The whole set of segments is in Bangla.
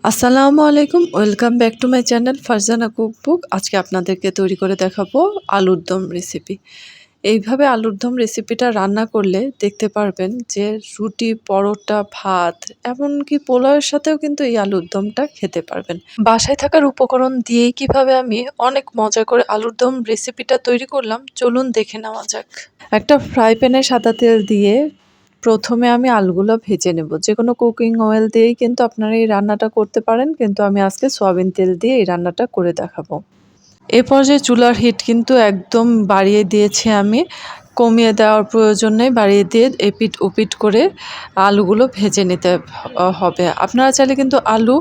আসসালামু আলাইকুম, welcome back to my channel Farzana cookbook. আজকে আপনাদেরকে তৈরি করে দেখাবো আলুর দম রেসিপি। এইভাবে আলুর দম রেসিপিটা রান্না করলে দেখতে পারবেন যে রুটি, পরোটা, ভাত এমনকি পোলাওয়ের সাথেও কিন্তু এই আলুর দমটা খেতে পারবেন। বাসায় থাকার উপকরণ দিয়েই কিভাবে আমি অনেক মজা করে আলুর দম রেসিপিটা তৈরি করলাম, চলুন দেখে নেওয়া যাক। একটা ফ্রাই প্যানে সাদা তেল দিয়ে প্রথমে আমি আলুগুলো ভেজে নেব। যেকোনো কুকিং অয়েল দিয়েই কিন্তু আপনারা এই রান্নাটা করতে পারেন, কিন্তু আমি আজকে সয়াবিন তেল দিয়ে এই রান্নাটা করে দেখাবো। এ পর্যায়ে চুলার হিট কিন্তু একদম বাড়িয়ে দিয়েছি আমি। কমিয়ে দেওয়ার প্রয়োজন নেই, বাড়িয়ে দিয়ে এপিট ওপিট করে আলুগুলো ভেজে নিতে হবে। আপনারা চাইলে কিন্তু আলু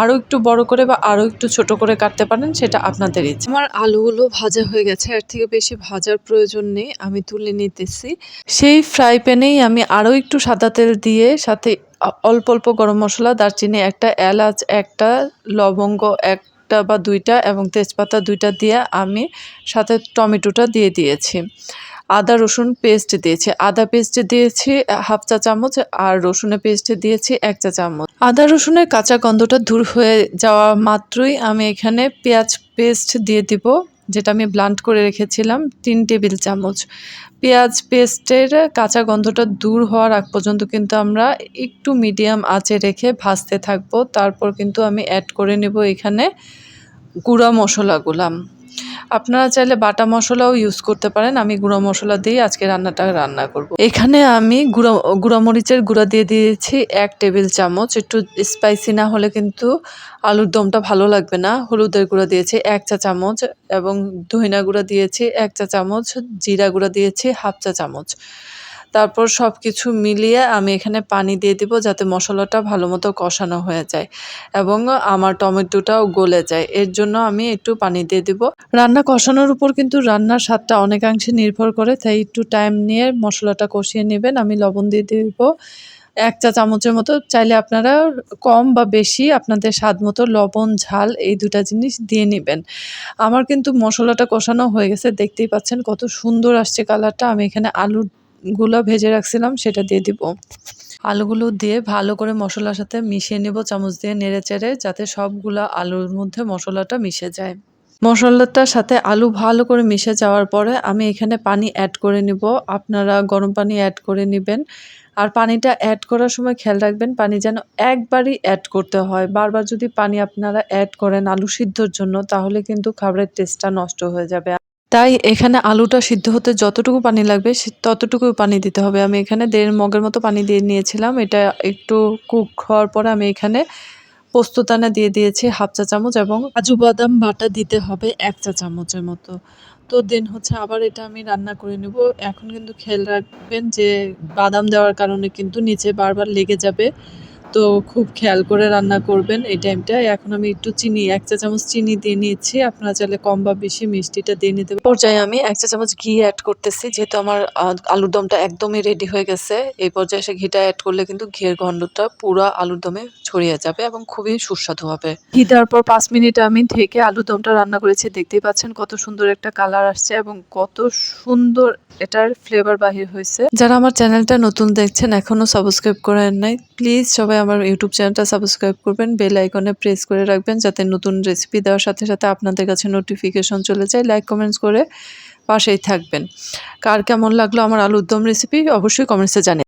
আরও একটু বড় করে বা আরও একটু ছোট করে কাটতে পারেন, সেটা আপনাদের ইচ্ছা। আমার আলুগুলো ভাজা হয়ে গেছে, এর থেকে বেশি ভাজার প্রয়োজন নেই, আমি তুলে নিতেছি। সেই ফ্রাই প্যানেই আমি আরও একটু সাদা তেল দিয়ে সাথে অল্প অল্প গরম মশলা, দারচিনি একটা, এলাচ একটা, লবঙ্গ একটা বা দুইটা এবং তেজপাতা দুইটা দিয়ে আমি সাথে টমেটোটা দিয়ে দিয়েছি। আদা রসুন পেস্ট দিয়েছি, আদা পেস্ট দিয়েছি হাফ চা চামচ আর রসুনের পেস্ট দিয়েছি 1 চা চামচ। আদা রসুনের কাঁচা গন্ধটা দূর হয়ে যাওয়া মাত্রই আমি এখানে পেঁয়াজ পেস্ট দিয়ে দিব, যেটা আমি ব্লান্ড করে রেখেছিলাম 3 টেবিল চামচ। পেঁয়াজ পেস্টের কাঁচা গন্ধটা দূর হওয়ার আগ পর্যন্ত কিন্তু আমরা একটু মিডিয়াম আঁচে রেখে ভাজতে থাকবো। তারপর কিন্তু আমি অ্যাড করে নেব এখানে গুঁড়া মশলাগুলা। আপনারা চাইলে বাটা মশলাও ইউজ করতে পারেন, আমি গুঁড়া মশলা দিয়ে আজকে রান্নাটা রান্না করব। এখানে আমি গুঁড়া মরিচের গুঁড়া দিয়ে দিয়েছি 1 টেবিল চামচ। একটু স্পাইসি না হলে কিন্তু আলুর দমটা ভালো লাগবে না। হলুদের গুঁড়া দিয়েছি 1 চা চামচ এবং ধনিয়া গুঁড়া দিয়েছি 1 চা চামচ, জিরা গুঁড়া দিয়েছি হাফ চা চামচ। তারপর সব কিছু মিলিয়ে আমি এখানে পানি দিয়ে দিব, যাতে মশলাটা ভালো মতো কষানো হয়ে যায় এবং আমার টমেটোটাও গলে যায়। এর জন্য আমি একটু পানি দিয়ে দিব। রান্না কষানোর উপর কিন্তু রান্নার স্বাদটা অনেকাংশে নির্ভর করে, তাই একটু টাইম নিয়ে মশলাটা কষিয়ে নেবেন। আমি লবণ দিয়ে দিব 1 চা চামচের মতো। চাইলে আপনারা কম বা বেশি আপনাদের স্বাদ মতো লবণ, ঝাল এই দুটা জিনিস দিয়ে নেবেন। আমার কিন্তু মশলাটা কষানো হয়ে গেছে, দেখতেই পাচ্ছেন কত সুন্দর আসছে কালারটা। আমি এখানে আলুগুলা ভেজে রাখছিলাম, সেটা দিয়ে দিব। আলুগুলো দিয়ে ভালো করে মশলার সাথে মিশিয়ে নেব চামচ দিয়ে নেড়েচেড়ে, যাতে সবগুলা আলুর মধ্যে মশলাটা মিশে যায়। মশলাটার সাথে আলু ভালো করে মিশে যাওয়ার পরে আমি এখানে পানি অ্যাড করে নিব। আপনারা গরম পানি অ্যাড করে নেবেন। আর পানিটা অ্যাড করার সময় খেয়াল রাখবেন পানি যেন একবারই অ্যাড করতে হয়। বারবার যদি পানি আপনারা অ্যাড করেন আলু সিদ্ধর জন্য, তাহলে কিন্তু খাবারের টেস্টটা নষ্ট হয়ে যাবে। তাই এখানে আলুটা সিদ্ধ হতে যতটুকু পানি লাগবে ততটুকুই পানি দিতে হবে। আমি এখানে 1.5 মগের মতো পানি দিয়ে নিয়েছিলাম। এটা একটু কুক হওয়ার পরে আমি এখানে পোস্তদানা দিয়ে দিয়েছি হাফ চা চামচ এবং কাজু বাদাম বাটা দিতে হবে 1 চা চামচের মতো। তো দেন হচ্ছে আবার এটা আমি রান্না করে নেব। এখন কিন্তু খেয়াল রাখবেন যে বাদাম দেওয়ার কারণে কিন্তু নিচে বারবার লেগে যাবে। তো খুব খেয়াল করে রান্না করবেন এই টাইমটায়। এখন আমি একটু চিনি 1 চা চামচ চিনি দিয়ে নিয়েছি। আপনারা চাইলে কম বা বেশি মিষ্টিটা দিয়ে নিতে পারেন। পর্যায়ে আমি 1 চা চামচ ঘি অ্যাড করতেছি, যেহেতু আমার আলুর দমটা একদমই রেডি হয়ে গেছে। এই পর্যায়ে এসে ঘিটা অ্যাড করলে কিন্তু ঘিয়ের গন্ধটা পুরা আলুর দমে ছড়িয়ে যাবে এবং খুবই সুস্বাদু হবে। ঘি দেওয়ার পর 5 মিনিট আমি ঢেকে আলুর দমটা রান্না করেছি। দেখতেই পাচ্ছেন কত সুন্দর একটা কালার আসছে এবং কত সুন্দর এটার ফ্লেভার বাহির হয়েছে। যারা আমার চ্যানেলটা নতুন দেখছেন এখনও সাবস্ক্রাইব করেন নাই, প্লিজ সবাই আমার ইউটিউব চ্যানেলটা সাবস্ক্রাইব করবেন, বেল আইকনে প্রেস করে রাখবেন, যাতে নতুন রেসিপি দেওয়ার সাথে সাথে আপনাদের কাছে নোটিফিকেশন চলে যায়। লাইক কমেন্টস করে পাশেই থাকবেন। কার কেমন লাগলো আমার আলুর দম রেসিপি অবশ্যই কমেন্টসে জানিয়ে